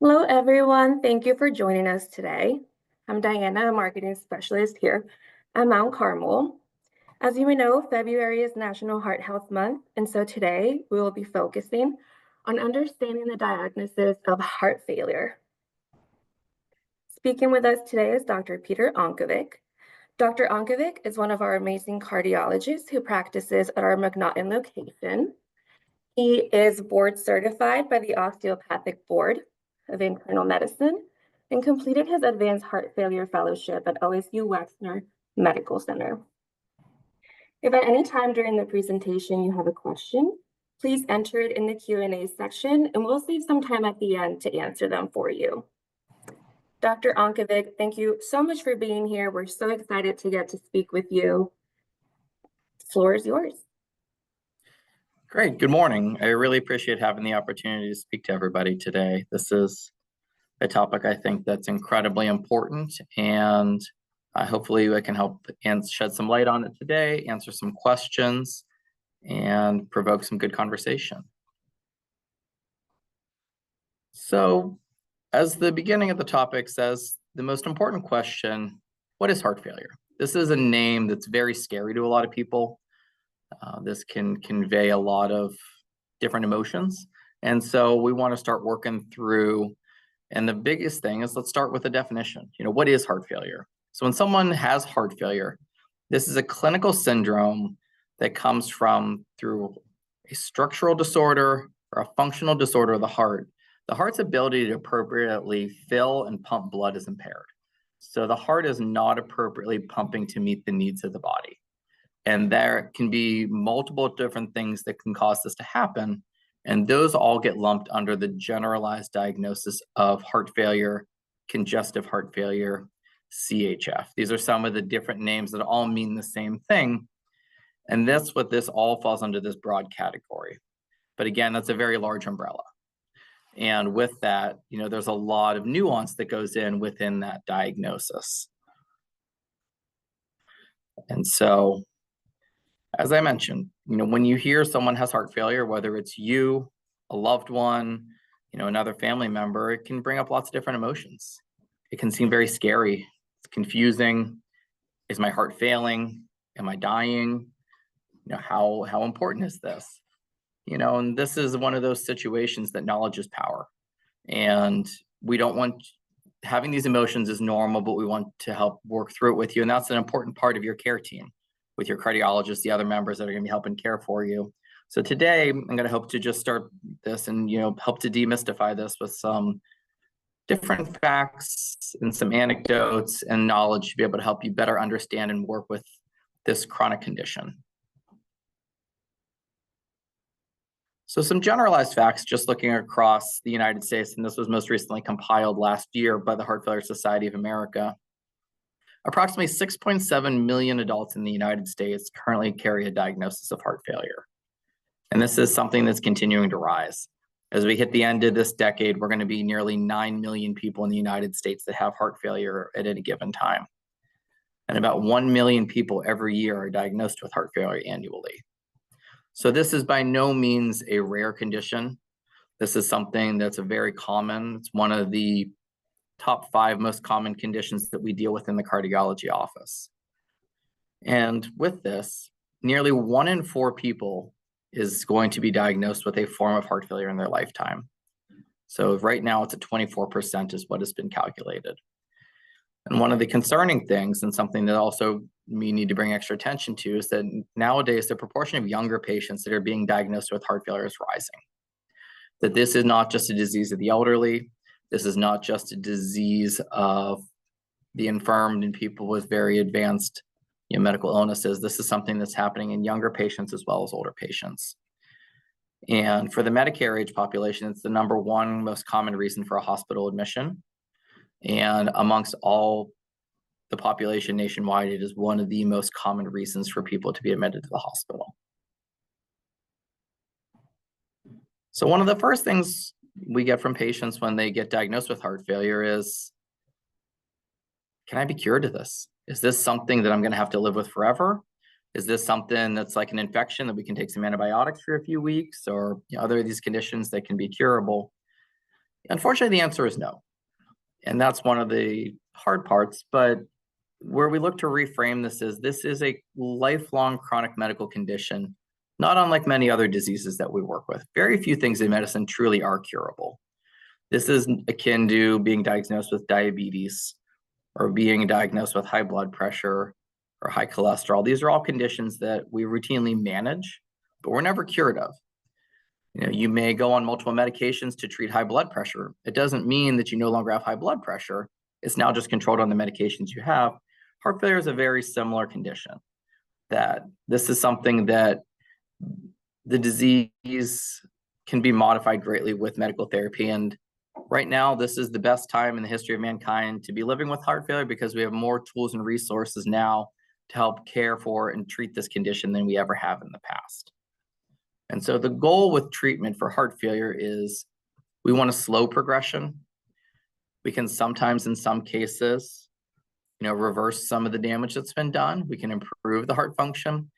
Hello, everyone. Thank you for joining us today. I'm Diana, a marketing specialist here at Mount Carmel. As you may know, February is National Heart Health Month, and so today we will be focusing on understanding the diagnosis of heart failure. Speaking with us today is Dr. Peter Unkovic. Dr. Unkovic is one of our amazing cardiologists who practices at our McNaughton location. He is board certified by the Osteopathic Board of Internal Medicine and completed his advanced heart failure fellowship at OSU Wexner Medical Center. If at any time during the presentation you have a question, please enter it in the Q&A section and we'll save some time at the end to answer them for you. Dr. Unkovic, thank you so much for being here. We're so excited to get to speak with you. The floor is yours. Great. Good morning. I really appreciate having the opportunity to speak to everybody today. This is a topic I think that's incredibly important, and hopefully I can help and shed some light on it today, answer some questions, and provoke some good conversation. So, as the beginning of the topic says, the most important question, what is heart failure? This is a name that's very scary to a lot of people. This can convey a lot of different emotions. And so we want to start working through, and the biggest thing is, let's start with a definition. What is heart failure? So when someone has heart failure, this is a clinical syndrome that comes through a structural disorder or a functional disorder of the heart. The heart's ability to appropriately fill and pump blood is impaired. So the heart is not appropriately pumping to meet the needs of the body. And there can be multiple different things that can cause this to happen. And those all get lumped under the generalized diagnosis of heart failure, congestive heart failure, CHF. These are some of the different names that all mean the same thing. And that's what this all falls under, this broad category. But again, that's a very large umbrella. And with that, there's a lot of nuance that goes within that diagnosis. And so, as I mentioned, when you hear someone has heart failure, whether it's you, a loved one, another family member, it can bring up lots of different emotions. It can seem very scary. It's confusing. Is my heart failing? Am I dying? How important is this? And this is one of those situations that knowledge is power. And we don't want, having these emotions is normal, but we want to help work through it with you. And that's an important part of your care team, with your cardiologist, the other members that are going to be helping care for you. So today, I'm going to hope to just start this and help to demystify this with some different facts and some anecdotes and knowledge to be able to help you better understand and work with this chronic condition. So some generalized facts, just looking across the United States, and this was most recently compiled last year by the Heart Failure Society of America. Approximately 6.7 million adults in the United States currently carry a diagnosis of heart failure. And this is something that's continuing to rise. As we hit the end of this decade, we're going to be nearly 9 million people in the United States that have heart failure at any given time. And about 1 million people every year are diagnosed with heart failure annually. So this is by no means a rare condition. This is something that's very common. It's one of the top 5 most common conditions that we deal with in the cardiology office. And with this, nearly 1 in 4 people is going to be diagnosed with a form of heart failure in their lifetime. So right now it's at 24% is what has been calculated. And one of the concerning things, and something that also we need to bring extra attention to, is that nowadays the proportion of younger patients that are being diagnosed with heart failure is rising. That this is not just a disease of the elderly. This is not just a disease of the infirmed and people with very advanced medical illnesses. This is something that's happening in younger patients as well as older patients. And for the Medicare age population, it's the #1 most common reason for a hospital admission. And amongst all the population nationwide, it is one of the most common reasons for people to be admitted to the hospital. So one of the first things we get from patients when they get diagnosed with heart failure is, can I be cured of this? Is this something that I'm going to have to live with forever? Is this something that's like an infection that we can take some antibiotics for a few weeks, or other of these conditions that can be curable? Unfortunately, the answer is no. And that's one of the hard parts. But where we look to reframe this is a lifelong chronic medical condition, not unlike many other diseases that we work with. Very few things in medicine truly are curable. This is akin to being diagnosed with diabetes or being diagnosed with high blood pressure or high cholesterol. These are all conditions that we routinely manage, but we're never cured of. You may go on multiple medications to treat high blood pressure. It doesn't mean that you no longer have high blood pressure. It's now just controlled on the medications you have. Heart failure is a very similar condition. That this is something that the disease can be modified greatly with medical therapy. And right now, this is the best time in the history of mankind to be living with heart failure because we have more tools and resources now to help care for and treat this condition than we ever have in the past. And so the goal with treatment for heart failure is we want to slow progression. We can sometimes, in some cases, reverse some of the damage that's been done. We can improve the heart function.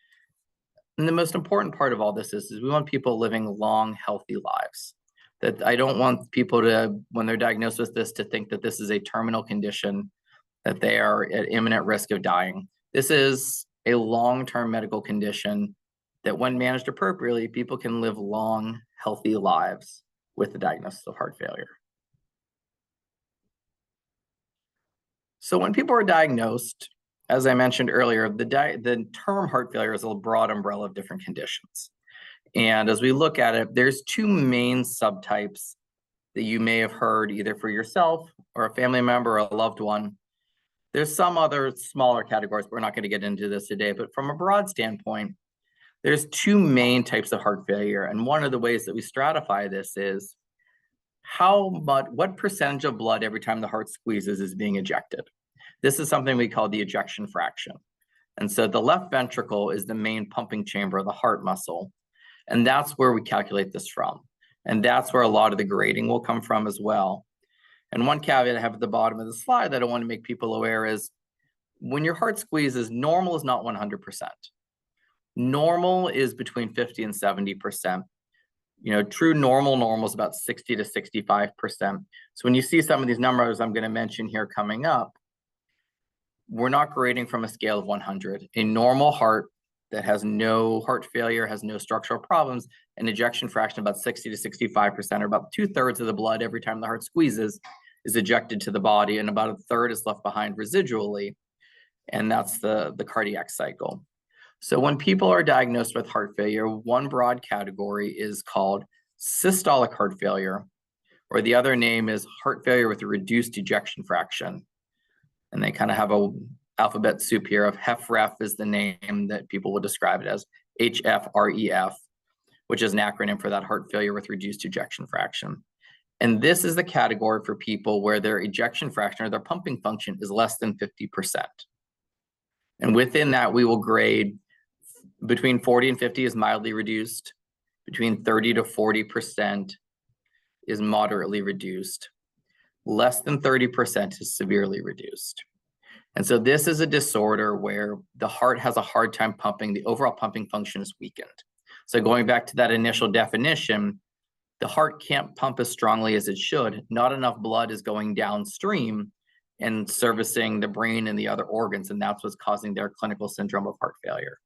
And the most important part of all this is we want people living long, healthy lives. That I don't want people to, when they're diagnosed with this, to think that this is a terminal condition, that they are at imminent risk of dying. This is a long-term medical condition that when managed appropriately, people can live long, healthy lives with the diagnosis of heart failure. So when people are diagnosed, as I mentioned earlier, the term heart failure is a broad umbrella of different conditions. And as we look at it, there's two main subtypes that you may have heard either for yourself or a family member or a loved one. There's some other smaller categories, but we're not going to get into this today. But from a broad standpoint, there's two main types of heart failure. And one of the ways that we stratify this is what percentage of blood every time the heart squeezes is being ejected. This is something we call the ejection fraction. And so the left ventricle is the main pumping chamber of the heart muscle. And that's where we calculate this from. And that's where a lot of the grading will come from as well. And one caveat I have at the bottom of the slide that I want to make people aware is when your heart squeezes, normal is not 100%. Normal is between 50 and 70%. True normal is about 60 to 65%. So when you see some of these numbers I'm going to mention here coming up, we're not grading from a scale of 100. A normal heart that has no heart failure, has no structural problems, an ejection fraction of about 60 to 65%, or about 2/3 of the blood every time the heart squeezes is ejected to the body, and about 1/3 is left behind residually. And that's the cardiac cycle. So when people are diagnosed with heart failure, one broad category is called systolic heart failure, or the other name is heart failure with a reduced ejection fraction. And they kind of have a alphabet soup here of HFrEF is the name that people would describe it as, HFrEF, which is an acronym for that heart failure with reduced ejection fraction. And this is the category for people where their ejection fraction or their pumping function is less than 50%. And within that, we will grade between 40 and 50 is mildly reduced, between 30 to 40% is moderately reduced, less than 30% is severely reduced. And so this is a disorder where the heart has a hard time pumping, the overall pumping function is weakened. So going back to that initial definition, the heart can't pump as strongly as it should. Not enough blood is going downstream and servicing the brain and the other organs, and that's what's causing their clinical syndrome of heart failure.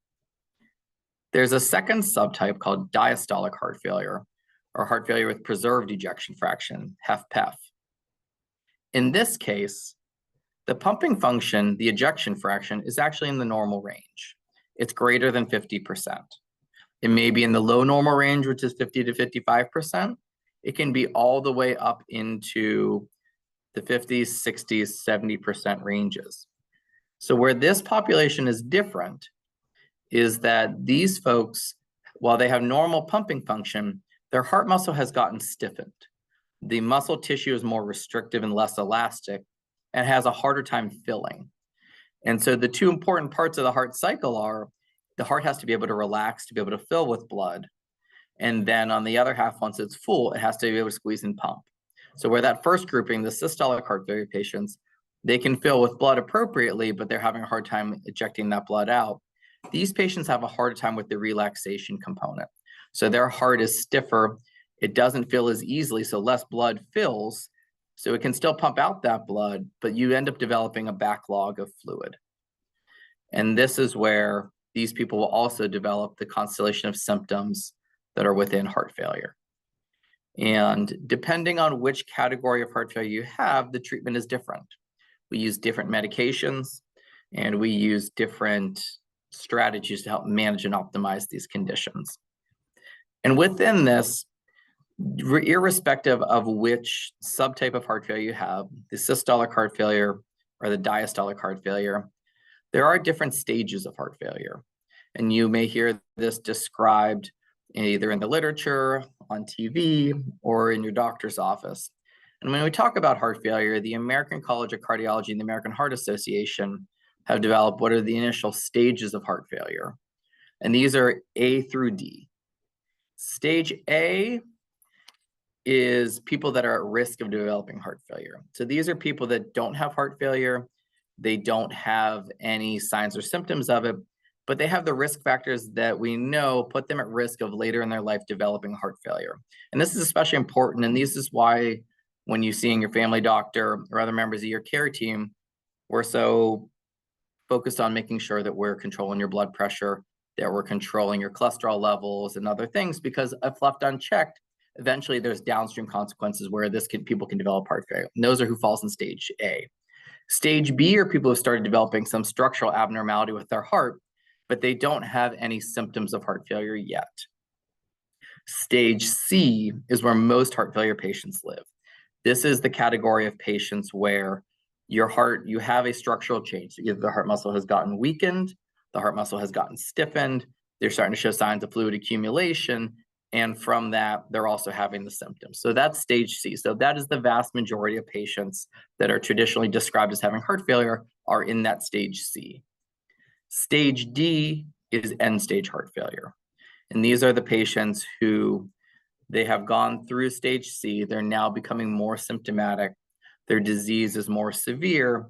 There's a second subtype called diastolic heart failure, or heart failure with preserved ejection fraction, HFpEF. In this case, the pumping function, the ejection fraction, is actually in the normal range. It's greater than 50%. It may be in the low normal range, which is 50 to 55%. It can be all the way up into the 50s, 60s, 70% ranges. So where this population is different is that these folks, while they have normal pumping function, their heart muscle has gotten stiffened. The muscle tissue is more restrictive and less elastic and has a harder time filling. And so the two important parts of the heart cycle are the heart has to be able to relax to be able to fill with blood. And then on the other half, once it's full, it has to be able to squeeze and pump. So where that first grouping, the systolic heart failure patients, they can fill with blood appropriately, but they're having a hard time ejecting that blood out. These patients have a harder time with the relaxation component. So their heart is stiffer It doesn't fill as easily, so less blood fills, so it can still pump out that blood, but you end up developing a backlog of fluid. And this is where these people will also develop the constellation of symptoms that are within heart failure. And depending on which category of heart failure you have, the treatment is different. We use different medications, and we use different strategies to help manage and optimize these conditions. And within this, irrespective of which subtype of heart failure you have, the systolic heart failure or the diastolic heart failure, there are different stages of heart failure. And you may hear this described either in the literature, on TV, or in your doctor's office. And when we talk about heart failure, the American College of Cardiology and the American Heart Association have developed what are the initial stages of heart failure. And these are A through D. Stage A is people that are at risk of developing heart failure. So these are people that don't have heart failure, they don't have any signs or symptoms of it, but they have the risk factors that we know put them at risk of later in their life developing heart failure. And this is especially important, and this is why when you see your family doctor or other members of your care team, we're so focused on making sure that we're controlling your blood pressure, that we're controlling your cholesterol levels and other things, because if left unchecked, eventually there's downstream consequences where people can develop heart failure. And those are who falls in stage A. Stage B are people who started developing some structural abnormality with their heart, but they don't have any symptoms of heart failure yet. Stage C is where most heart failure patients live. This is the category of patients where you have a structural change. Either the heart muscle has gotten weakened, the heart muscle has gotten stiffened, they're starting to show signs of fluid accumulation, and from that, they're also having the symptoms. So that's stage C. So that is the vast majority of patients that are traditionally described as having heart failure are in that stage C. Stage D is end-stage heart failure. And these are the patients who they have gone through stage C, they're now becoming more symptomatic, their disease is more severe,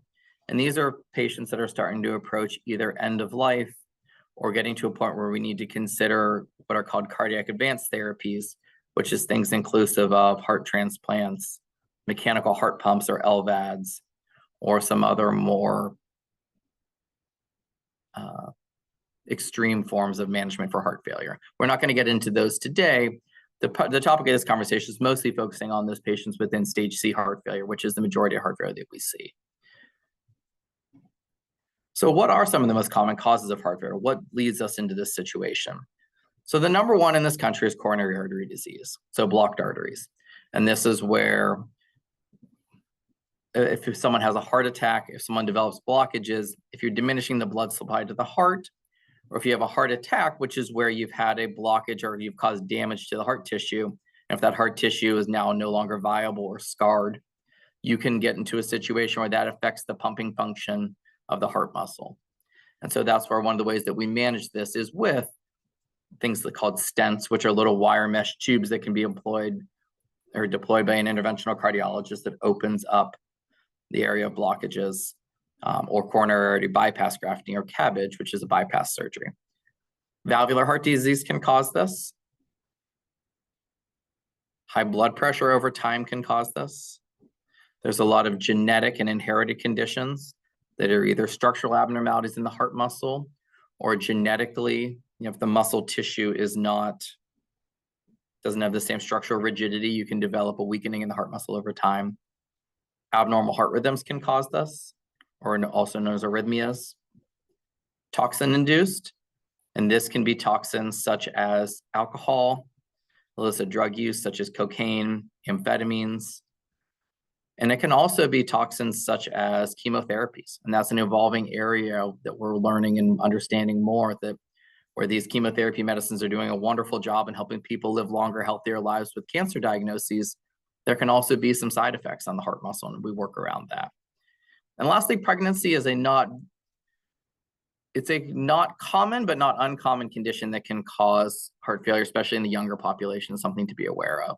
and these are patients that are starting to approach either end of life or getting to a point where we need to consider what are called cardiac advanced therapies, which is things inclusive of heart transplants, mechanical heart pumps or LVADs, or some other more extreme forms of management for heart failure. We're not going to get into those today. The topic of this conversation is mostly focusing on those patients within stage C heart failure, which is the majority of heart failure that we see. So what are some of the most common causes of heart failure? What leads us into this situation? So the number one in this country is coronary artery disease, so blocked arteries. And this is where if someone has a heart attack, if someone develops blockages, if you're diminishing the blood supply to the heart, or if you have a heart attack, which is where you've had a blockage or you've caused damage to the heart tissue, and if that heart tissue is now no longer viable or scarred, you can get into a situation where that affects the pumping function of the heart muscle. And so that's where one of the ways that we manage this is with things called stents, which are little wire mesh tubes that can be employed or deployed by an interventional cardiologist that opens up the area of blockages, or coronary artery bypass grafting or CABG, which is a bypass surgery. Valvular heart disease can cause this. High blood pressure over time can cause this. There's a lot of genetic and inherited conditions that are either structural abnormalities in the heart muscle or genetically, if the muscle tissue doesn't have the same structural rigidity, you can develop a weakening in the heart muscle over time. Abnormal heart rhythms can cause this, or also known as arrhythmias. Toxin-induced, and this can be toxins such as alcohol, illicit drug use such as cocaine, amphetamines, and it can also be toxins such as chemotherapies. And that's an evolving area that we're learning and understanding more, that where these chemotherapy medicines are doing a wonderful job in helping people live longer, healthier lives with cancer diagnoses, there can also be some side effects on the heart muscle, and we work around that. And lastly, pregnancy is a not common but not uncommon condition that can cause heart failure, especially in the younger population, something to be aware of.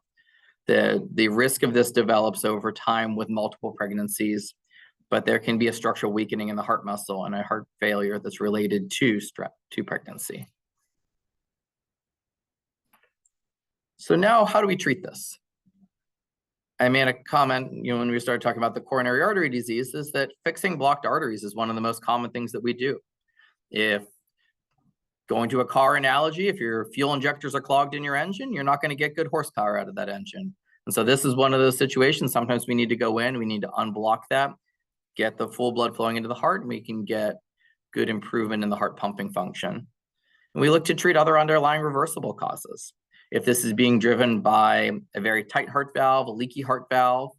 The risk of this develops over time with multiple pregnancies, but there can be a structural weakening in the heart muscle and a heart failure that's related to pregnancy. So now how do we treat this? I made a comment, when we started talking about the coronary artery disease, is that fixing blocked arteries is one of the most common things that we do. If going to a car analogy, if your fuel injectors are clogged in your engine, you're not going to get good horsepower out of that engine. And so this is one of those situations. Sometimes we need to go in, we need to unblock that, get the full blood flowing into the heart, and we can get good improvement in the heart pumping function. And we look to treat other underlying reversible causes. If this is being driven by a very tight heart valve, a leaky heart valve,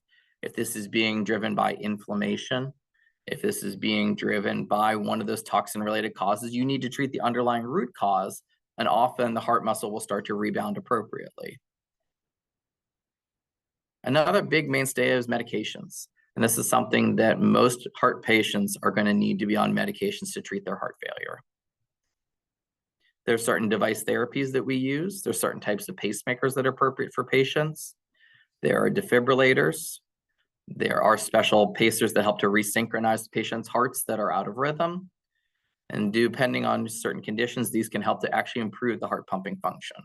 if this is being driven by inflammation, if this is being driven by one of those toxin-related causes, you need to treat the underlying root cause, and often the heart muscle will start to rebound appropriately. Another big mainstay is medications. And this is something that most heart patients are going to need to be on medications to treat their heart failure. There's certain device therapies that we use. There's certain types of pacemakers that are appropriate for patients. There are defibrillators. There are special pacers that help to resynchronize the patient's hearts that are out of rhythm. And depending on certain conditions, these can help to actually improve the heart pumping function.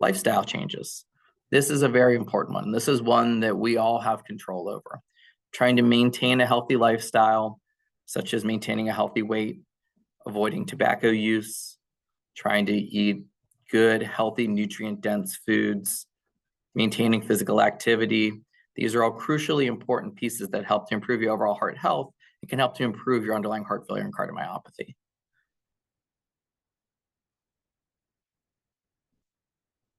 Lifestyle changes. This is a very important one. This is one that we all have control over. Trying to maintain a healthy lifestyle, such as maintaining a healthy weight, avoiding tobacco use, trying to eat good, healthy, nutrient-dense foods, maintaining physical activity. These are all crucially important pieces that help to improve your overall heart health and can help to improve your underlying heart failure and cardiomyopathy.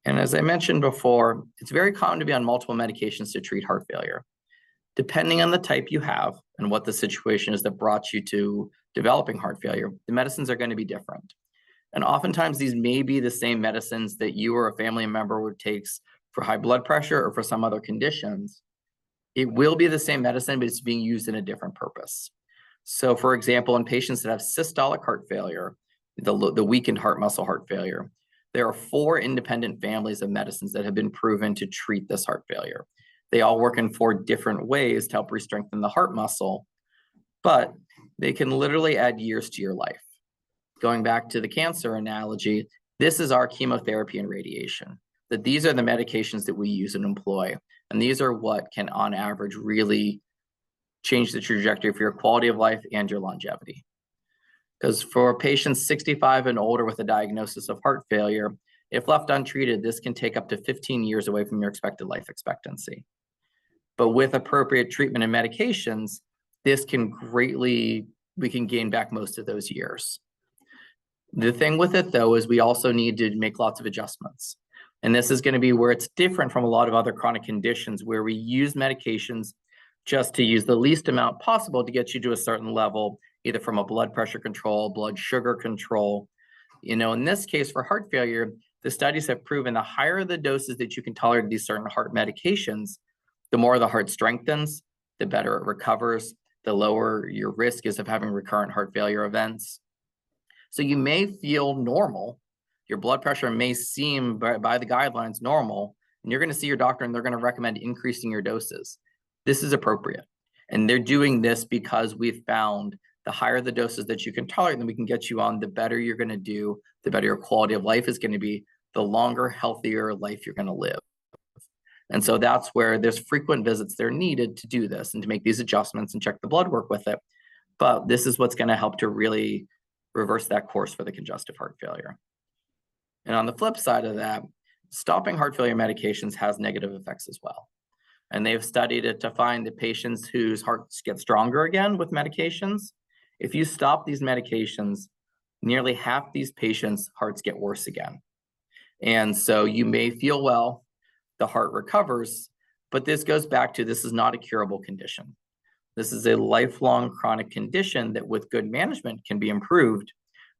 And as I mentioned before, it's very common to be on multiple medications to treat heart failure. Depending on the type you have and what the situation is that brought you to developing heart failure, the medicines are going to be different. And oftentimes these may be the same medicines that you or a family member takes for high blood pressure or for some other conditions. It will be the same medicine, but it's being used in a different purpose. So for example, in patients that have systolic heart failure, the weakened heart muscle heart failure, there are 4 independent families of medicines that have been proven to treat this heart failure. They all work in 4 different ways to help re-strengthen the heart muscle, but they can literally add years to your life. Going back to the cancer analogy, this is our chemotherapy and radiation. That these are the medications that we use and employ, and these are what can, on average, really change the trajectory for your quality of life and your longevity. Because for patients 65 and older with a diagnosis of heart failure, if left untreated, this can take up to 15 years away from your expected life expectancy. But with appropriate treatment and medications, this can we can gain back most of those years. The thing with it, though, is we also need to make lots of adjustments. And this is going to be where it's different from a lot of other chronic conditions where we use medications just to use the least amount possible to get you to a certain level, either from a blood pressure control, blood sugar control. In this case, for heart failure, the studies have proven the higher the doses that you can tolerate these certain heart medications, the more the heart strengthens, the better it recovers, the lower your risk is of having recurrent heart failure events. So you may feel normal. Your blood pressure may seem by the guidelines normal, and you're going to see your doctor and they're going to recommend increasing your doses. This is appropriate. And they're doing this because we've found the higher the doses that you can tolerate, then we can get you on, the better you're going to do, the better your quality of life is going to be, the longer, healthier life you're going to live. And so that's where there's frequent visits that are needed to do this and to make these adjustments and check the blood work with it. But this is what's going to help to really reverse that course for the congestive heart failure. And on the flip side of that, stopping heart failure medications has negative effects as well. And they've studied it to find that patients whose hearts get stronger again with medications, if you stop these medications, nearly half these patients' hearts get worse again. And so you may feel well, the heart recovers, but this goes back to this is not a curable condition. This is a lifelong chronic condition that with good management can be improved.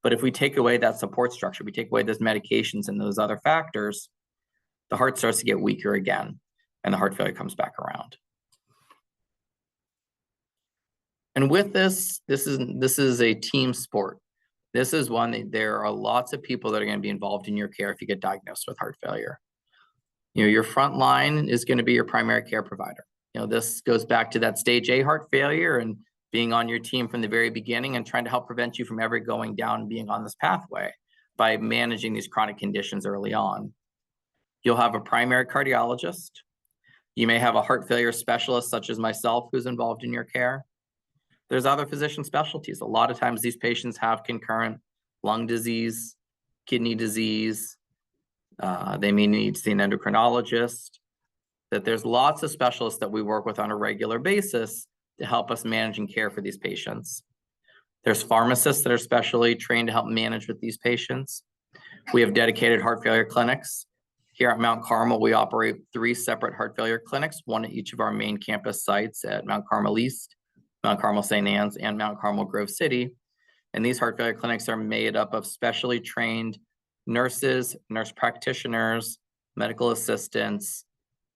But if we take away that support structure, we take away those medications and those other factors, the heart starts to get weaker again and the heart failure comes back around. And with this is a team sport. This is one that there are lots of people that are going to be involved in your care if you get diagnosed with heart failure. Your front line is going to be your primary care provider. This goes back to that stage A heart failure and being on your team from the very beginning and trying to help prevent you from ever going down and being on this pathway by managing these chronic conditions early on. You'll have a primary cardiologist. You may have a heart failure specialist, such as myself, who's involved in your care. There's other physician specialties. A lot of times these patients have concurrent lung disease, kidney disease. They may need to see an endocrinologist. That there's lots of specialists that we work with on a regular basis to help us manage and care for these patients. There's pharmacists that are specially trained to help manage with these patients. We have dedicated heart failure clinics. Here at Mount Carmel, we operate 3 separate heart failure clinics, one at each of our main campus sites at Mount Carmel East, Mount Carmel St. Anne's, and Mount Carmel Grove City. And these heart failure clinics are made up of specially trained nurses, nurse practitioners, medical assistants,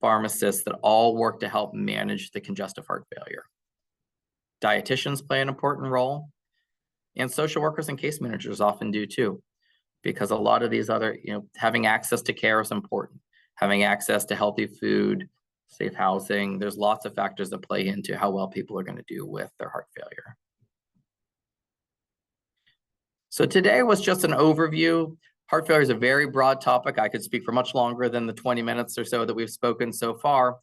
pharmacists that all work to help manage the congestive heart failure. Dietitians play an important role, and social workers and case managers often do too, because a lot of these other, having access to care is important. Having access to healthy food, safe housing, there's lots of factors that play into how well people are going to do with their heart failure. So today was just an overview. Heart failure is a very broad topic. I could speak for much longer than the 20 minutes or so that we've spoken so far,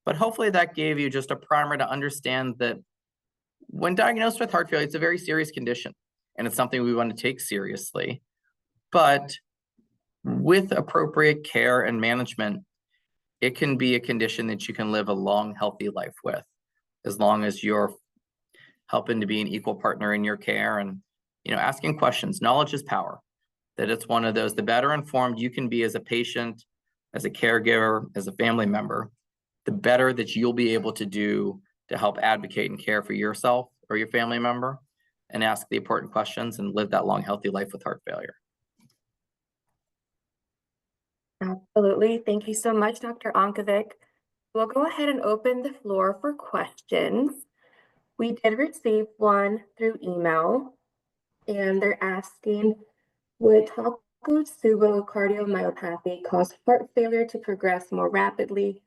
but hopefully that gave you just a primer to understand that when diagnosed with heart failure, it's a very serious condition, and it's something we want to take seriously. But with appropriate care and management, it can be a condition that you can live a long, healthy life with, as long as you're helping to be an equal partner in your care and, asking questions. Knowledge is power. That it's one of those, the better informed you can be as a patient, as a caregiver, as a family member, the better that you'll be able to do to help advocate and care for yourself or your family member, and ask the important questions and live that long, healthy life with heart failure. Absolutely. Thank you so much, Dr. Onkovic. We'll go ahead and open the floor for questions. We did receive one through email, and they're asking, would Takotsubo cardiomyopathy cause heart failure to progress more rapidly?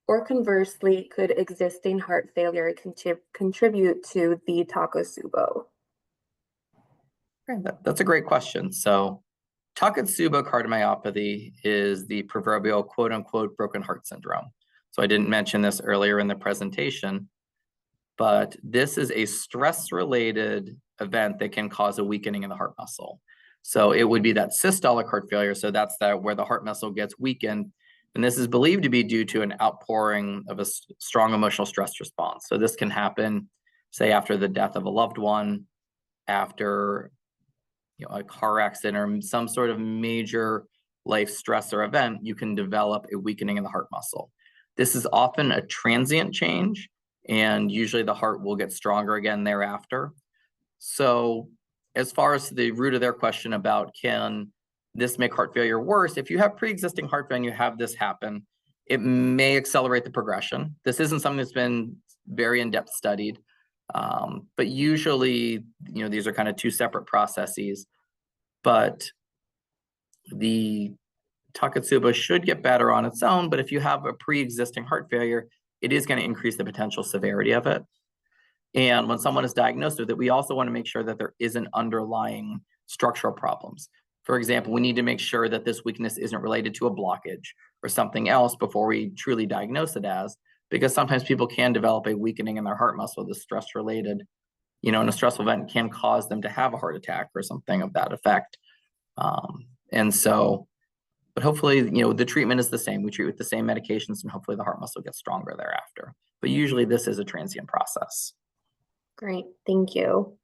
Or conversely, could existing heart failure contribute to the Takotsubo? That's a great question. So Takotsubo cardiomyopathy is the proverbial quote unquote broken heart syndrome. So I didn't mention this earlier in the presentation, but this is a stress-related event that can cause a weakening in the heart muscle. So it would be that systolic heart failure. So that's where the heart muscle gets weakened. And this is believed to be due to an outpouring of a strong emotional stress response. So this can happen, say, after the death of a loved one, after a car accident or some sort of major life stress or event, you can develop a weakening in the heart muscle. This is often a transient change, and usually the heart will get stronger again thereafter. So as far as the root of their question about can this make heart failure worse, if you have pre-existing heart failure and you have this happen, it may accelerate the progression. This isn't something that's been very in-depth studied, but usually, these are kind of 2 separate processes. But the Takotsubo should get better on its own, but if you have a pre-existing heart failure, it is going to increase the potential severity of it. And when someone is diagnosed with it, we also want to make sure that there isn't underlying structural problems. For example, we need to make sure that this weakness isn't related to a blockage or something else before we truly diagnose it as, because sometimes people can develop a weakening in their heart muscle that's stress-related, and a stressful event can cause them to have a heart attack or something of that effect. But hopefully, the treatment is the same. We treat with the same medications, and hopefully the heart muscle gets stronger thereafter. But usually this is a transient process. Great, thank you.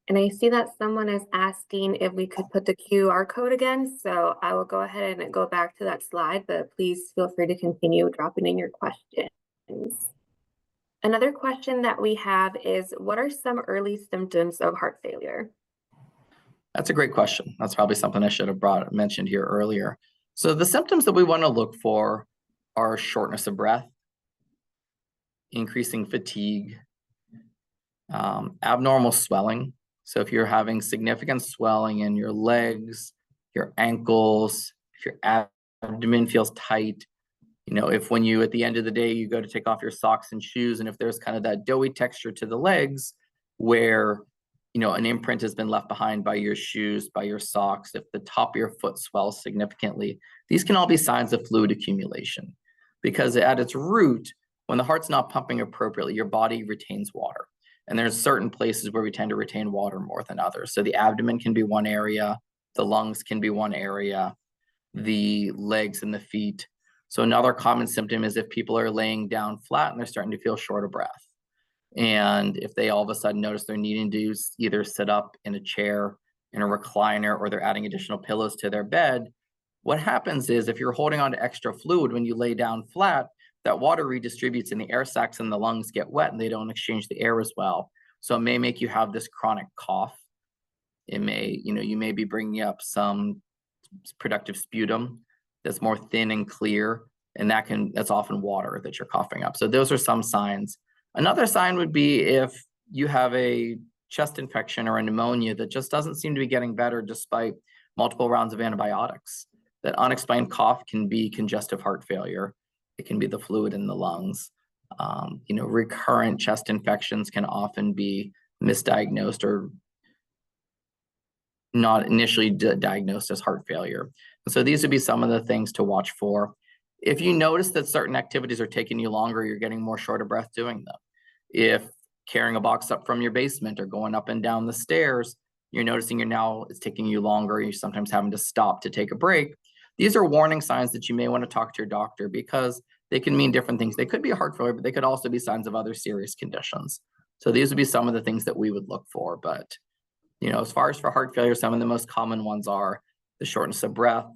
And I see that someone is asking if we could put the QR code again. So I will go ahead and go back to that slide, but please feel free to continue dropping in your questions. Another question that we have is, what are some early symptoms of heart failure? That's a great question. That's probably something I should have mentioned here earlier. So the symptoms that we want to look for are shortness of breath, increasing fatigue, abnormal swelling. So if you're having significant swelling in your legs, your ankles, if your abdomen feels tight, if when you, at the end of the day, you go to take off your socks and shoes, and if there's kind of that doughy texture to the legs where an imprint has been left behind by your shoes, by your socks, if the top of your foot swells significantly, these can all be signs of fluid accumulation. Because at its root, when the heart's not pumping appropriately, your body retains water. And there's certain places where we tend to retain water more than others. So the abdomen can be one area, the lungs can be one area, the legs and the feet. So another common symptom is if people are laying down flat and they're starting to feel short of breath. And if they all of a sudden notice they're needing to either sit up in a chair, in a recliner, or they're adding additional pillows to their bed, what happens is if you're holding on to extra fluid when you lay down flat, that water redistributes and the air sacs in the lungs get wet and they don't exchange the air as well. So it may make you have this chronic cough. It may, you may be bringing up some productive sputum that's more thin and clear, and that's often water that you're coughing up. So those are some signs. Another sign would be if you have a chest infection or a pneumonia that just doesn't seem to be getting better despite multiple rounds of antibiotics. That unexplained cough can be congestive heart failure. It can be the fluid in the lungs. Recurrent chest infections can often be misdiagnosed or not initially diagnosed as heart failure. And so these would be some of the things to watch for. If you notice that certain activities are taking you longer, you're getting more short of breath doing them. If carrying a box up from your basement or going up and down the stairs, you're noticing it's taking you longer, you're sometimes having to stop to take a break. These are warning signs that you may want to talk to your doctor because they can mean different things. They could be a heart failure, but they could also be signs of other serious conditions. So these would be some of the things that we would look for. But, as far as for heart failure, some of the most common ones are the shortness of breath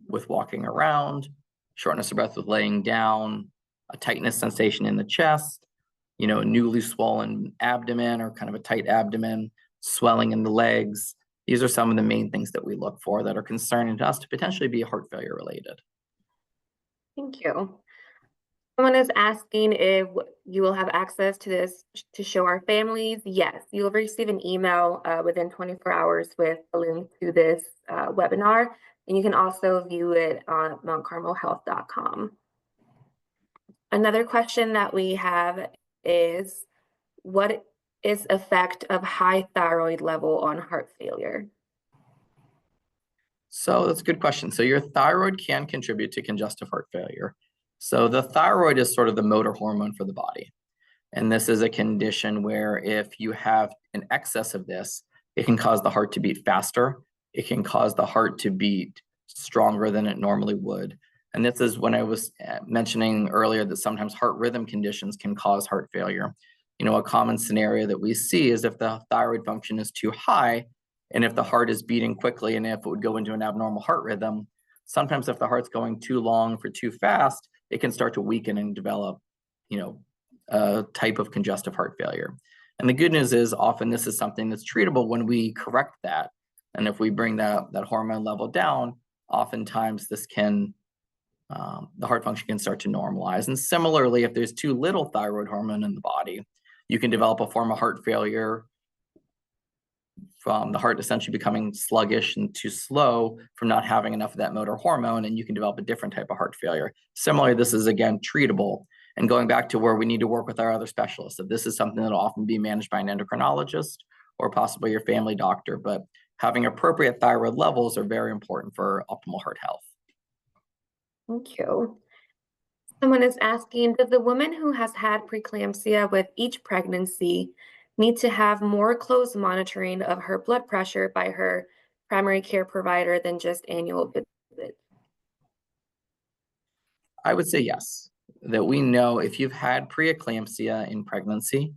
with walking around, shortness of breath with laying down, a tightness sensation in the chest, a newly swollen abdomen or kind of a tight abdomen, swelling in the legs. These are some of the main things that we look for that are concerning to us to potentially be heart failure related. Thank you. Someone is asking if you will have access to this to show our families. Yes, you will receive an email within 24 hours with a link to this webinar, and you can also view it on mountcarmelhealth.com. Another question that we have is, what is effect of high thyroid level on heart failure? So that's a good question. So your thyroid can contribute to congestive heart failure. So the thyroid is sort of the motor hormone for the body. And this is a condition where if you have an excess of this, it can cause the heart to beat faster. It can cause the heart to beat stronger than it normally would. And this is when I was mentioning earlier that sometimes heart rhythm conditions can cause heart failure. A common scenario that we see is if the thyroid function is too high, and if the heart is beating quickly, and if it would go into an abnormal heart rhythm, sometimes if the heart's going too long for too fast, it can start to weaken and develop, a type of congestive heart failure. And the good news is often this is something that's treatable when we correct that. And if we bring that hormone level down, oftentimes this can, the heart function can start to normalize. And similarly, if there's too little thyroid hormone in the body, you can develop a form of heart failure from the heart essentially becoming sluggish and too slow from not having enough of that motor hormone, and you can develop a different type of heart failure. Similarly, this is again treatable. And going back to where we need to work with our other specialists, so this is something that will often be managed by an endocrinologist or possibly your family doctor, but having appropriate thyroid levels are very important for optimal heart health. Thank you. Someone is asking, does the woman who has had preeclampsia with each pregnancy need to have more close monitoring of her blood pressure by her primary care provider than just annual visits? I would say yes, that we know if you've had preeclampsia in pregnancy,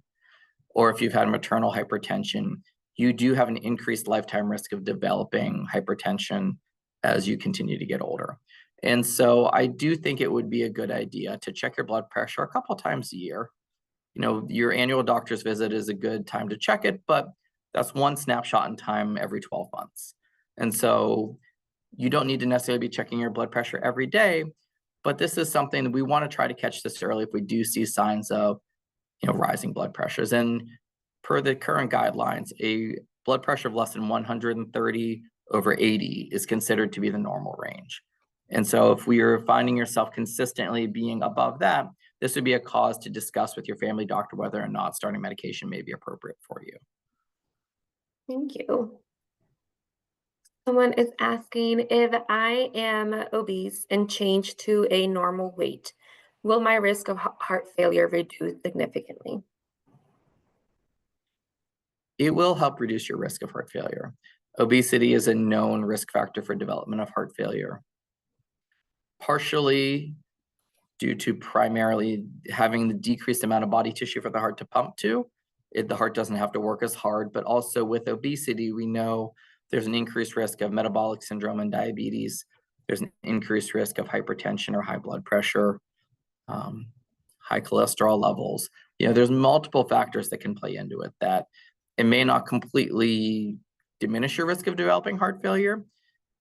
or if you've had maternal hypertension, you do have an increased lifetime risk of developing hypertension as you continue to get older. And so I do think it would be a good idea to check your blood pressure a couple times a year. Your annual doctor's visit is a good time to check it, but that's one snapshot in time every 12 months. And so you don't need to necessarily be checking your blood pressure every day, but this is something that we want to try to catch this early if we do see signs of rising blood pressures. And per the current guidelines, a blood pressure of less than 130/80 is considered to be the normal range. And so if we are finding yourself consistently being above that, this would be a cause to discuss with your family doctor whether or not starting medication may be appropriate for you. Thank you. Someone is asking if I am obese and change to a normal weight, will my risk of heart failure reduce significantly? It will help reduce your risk of heart failure. Obesity is a known risk factor for development of heart failure, partially due to primarily having the decreased amount of body tissue for the heart to pump to. The heart doesn't have to work as hard, but also with obesity, we know there's an increased risk of metabolic syndrome and diabetes. There's an increased risk of hypertension or high blood pressure, high cholesterol levels. There's multiple factors that can play into it that it may not completely diminish your risk of developing heart failure,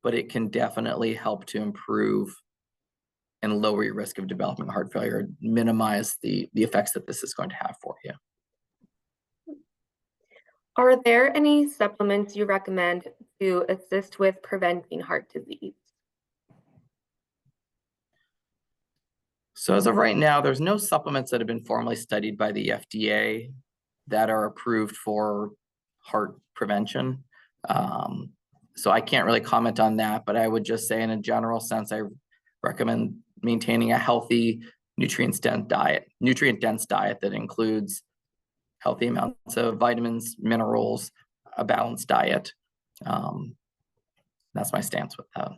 but it can definitely help to improve and lower your risk of developing heart failure, minimize the effects that this is going to have for you. Are there any supplements you recommend to assist with preventing heart disease? So as of right now, there's no supplements that have been formally studied by the FDA that are approved for heart prevention. So I can't really comment on that, but I would just say in a general sense, I recommend maintaining a healthy, nutrient-dense diet that includes healthy amounts of vitamins, minerals, a balanced diet. That's my stance with that.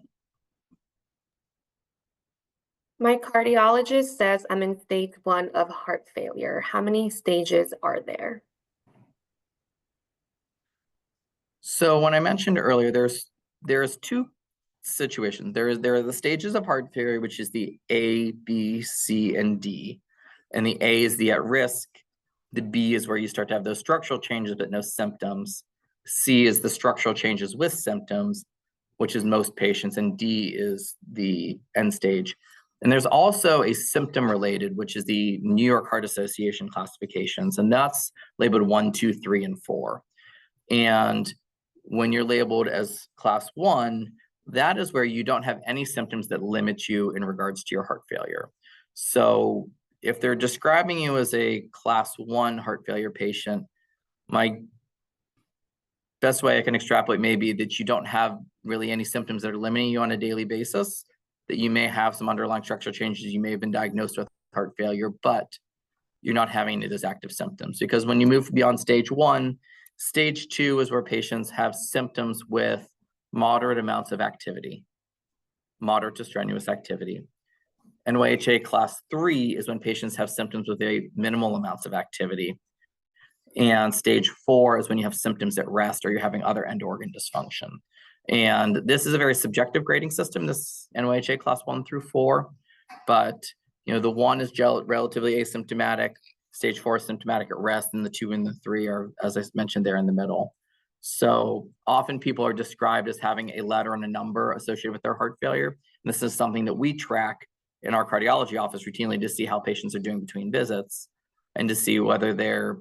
My cardiologist says I'm in stage 1 of heart failure. How many stages are there? So when I mentioned earlier, there's two situations. There are the stages of heart failure, which is the A, B, C, and D. And the A is the at risk. The B is where you start to have those structural changes but no symptoms. C is the structural changes with symptoms, which is most patients, and D is the end stage. And there's also a symptom related, which is the New York Heart Association classifications, and that's labeled 1, 2, 3, and 4. And when you're labeled as class 1, that is where you don't have any symptoms that limit you in regards to your heart failure. So if they're describing you as a class 1 heart failure patient, my best way I can extrapolate may be that you don't have really any symptoms that are limiting you on a daily basis, that you may have some underlying structural changes, you may have been diagnosed with heart failure, but you're not having any of those active symptoms. Because when you move beyond stage 1, stage 2 is where patients have symptoms with moderate amounts of activity, moderate to strenuous activity. NYHA class 3 is when patients have symptoms with very minimal amounts of activity. And stage 4 is when you have symptoms at rest or you're having other end organ dysfunction. And this is a very subjective grading system, this NYHA class 1 through 4. But the 1 is relatively asymptomatic, stage 4 is symptomatic at rest, and the 2 and the 3 are, as I mentioned, there in the middle. So often people are described as having a letter and a number associated with their heart failure. And this is something that we track in our cardiology office routinely to see how patients are doing between visits and to see whether they're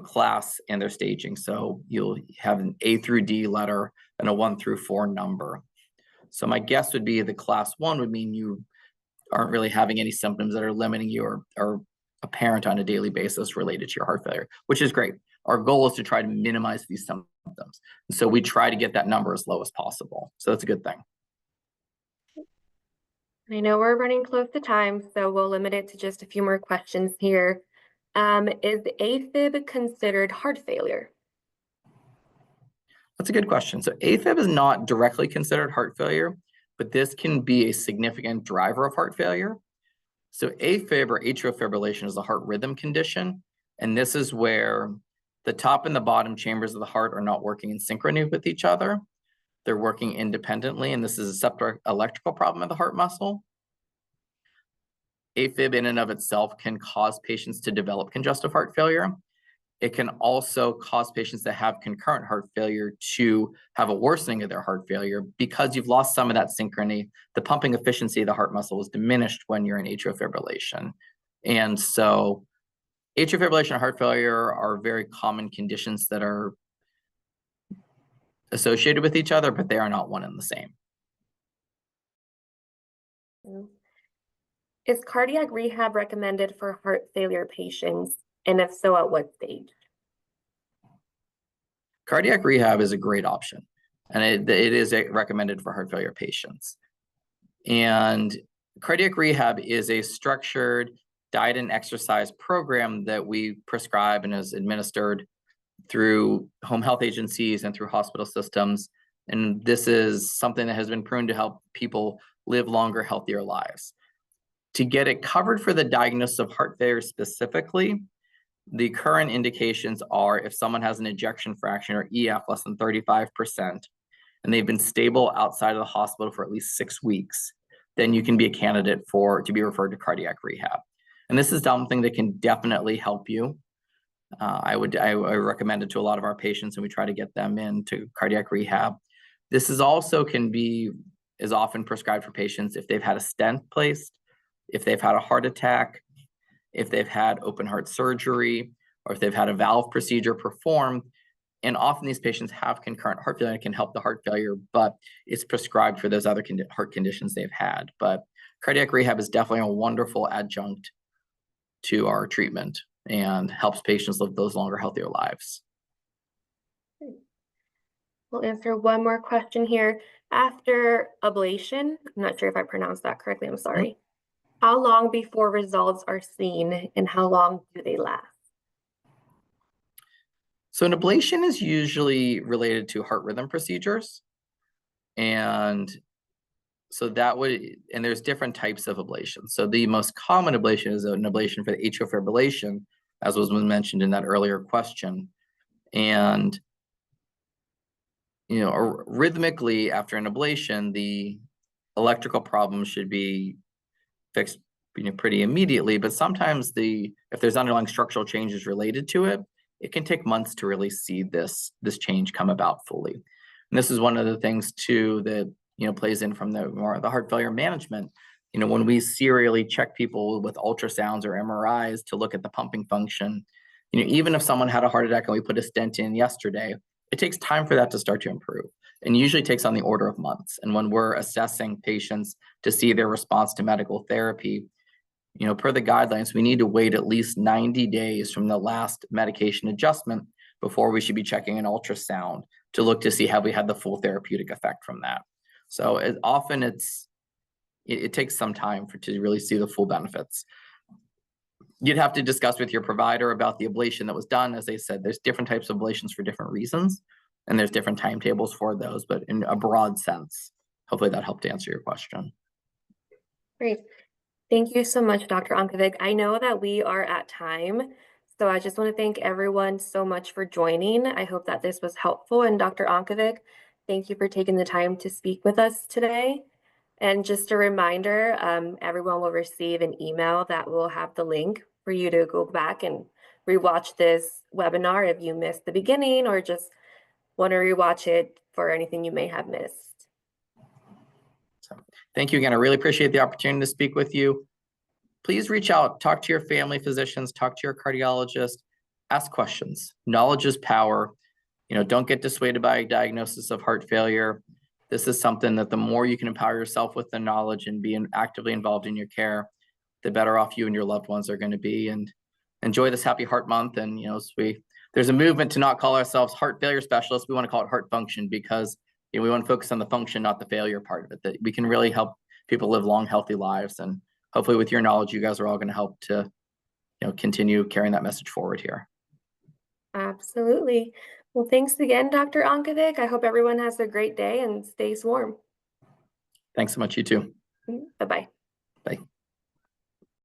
class and their staging. So you'll have an A through D letter and a 1 through 4 number. So my guess would be the class 1 would mean you aren't really having any symptoms that are limiting you or are apparent on a daily basis related to your heart failure, which is great. Our goal is to try to minimize these symptoms. And so we try to get that number as low as possible. So that's a good thing. I know we're running close to time, so we'll limit it to just a few more questions here. Is AFib considered heart failure? That's a good question. So AFib is not directly considered heart failure, but this can be a significant driver of heart failure. So AFib or atrial fibrillation is a heart rhythm condition. And this is where the top and the bottom chambers of the heart are not working in synchrony with each other. They're working independently, and this is a separate electrical problem of the heart muscle. AFib in and of itself can cause patients to develop congestive heart failure. It can also cause patients that have concurrent heart failure to have a worsening of their heart failure because you've lost some of that synchrony. The pumping efficiency of the heart muscle is diminished when you're in atrial fibrillation. And so atrial fibrillation and heart failure are very common conditions that are associated with each other, but they are not one and the same. Is cardiac rehab recommended for heart failure patients? And if so, at what stage? Cardiac rehab is a great option, and it is recommended for heart failure patients. And cardiac rehab is a structured diet and exercise program that we prescribe and is administered through home health agencies and through hospital systems. And this is something that has been proven to help people live longer, healthier lives. To get it covered for the diagnosis of heart failure specifically, the current indications are if someone has an ejection fraction or EF less than 35%, and they've been stable outside of the hospital for at least 6 weeks, then you can be a candidate to be referred to cardiac rehab. And this is something that can definitely help you. I recommend it to a lot of our patients, and we try to get them into cardiac rehab. This is also is often prescribed for patients if they've had a stent placed, if they've had a heart attack, if they've had open heart surgery, or if they've had a valve procedure performed. And often these patients have concurrent heart failure and can help the heart failure, but it's prescribed for those other heart conditions they've had. But cardiac rehab is definitely a wonderful adjunct to our treatment and helps patients live those longer, healthier lives. We'll answer one more question here. After ablation, I'm not sure if I pronounced that correctly, I'm sorry. How long before results are seen, and how long do they last? So an ablation is usually related to heart rhythm procedures. And so there's different types of ablation. So the most common ablation is an ablation for the atrial fibrillation, as was mentioned in that earlier question. And, rhythmically after an ablation, the electrical problem should be fixed pretty immediately, but sometimes if there's underlying structural changes related to it, it can take months to really see this change come about fully. And this is one of the things too that plays in from the heart failure management. When we serially check people with ultrasounds or MRIs to look at the pumping function, even if someone had a heart attack and we put a stent in yesterday, it takes time for that to start to improve, and usually takes on the order of months. And when we're assessing patients to see their response to medical therapy, per the guidelines, we need to wait at least 90 days from the last medication adjustment before we should be checking an ultrasound to look to see have we had the full therapeutic effect from that. So often it takes some time to really see the full benefits. You'd have to discuss with your provider about the ablation that was done. As I said, there's different types of ablations for different reasons, and there's different timetables for those, but in a broad sense, hopefully that helped to answer your question. Great. Thank you so much, Dr. Unkovic. I know that we are at time, so I just want to thank everyone so much for joining. I hope that this was helpful. And Dr. Unkovic, thank you for taking the time to speak with us today. And just a reminder, everyone will receive an email that will have the link for you to go back and rewatch this webinar if you missed the beginning or just want to rewatch it for anything you may have missed. So, thank you again. I really appreciate the opportunity to speak with you. Please reach out, talk to your family physicians, talk to your cardiologist, ask questions. Knowledge is power. Don't get dissuaded by a diagnosis of heart failure. This is something that the more you can empower yourself with the knowledge and be actively involved in your care, the better off you and your loved ones are going to be. And enjoy this Happy Heart Month. And there's a movement to not call ourselves heart failure specialists. We want to call it heart function, because we want to focus on the function, not the failure part of it. That we can really help people live long, healthy lives. And hopefully, with your knowledge, you guys are all going to help to continue carrying that message forward here. Absolutely. Well, thanks again, Dr. Unkovic. I hope everyone has a great day and stays warm. Thanks so much. You too. Bye-bye. Bye.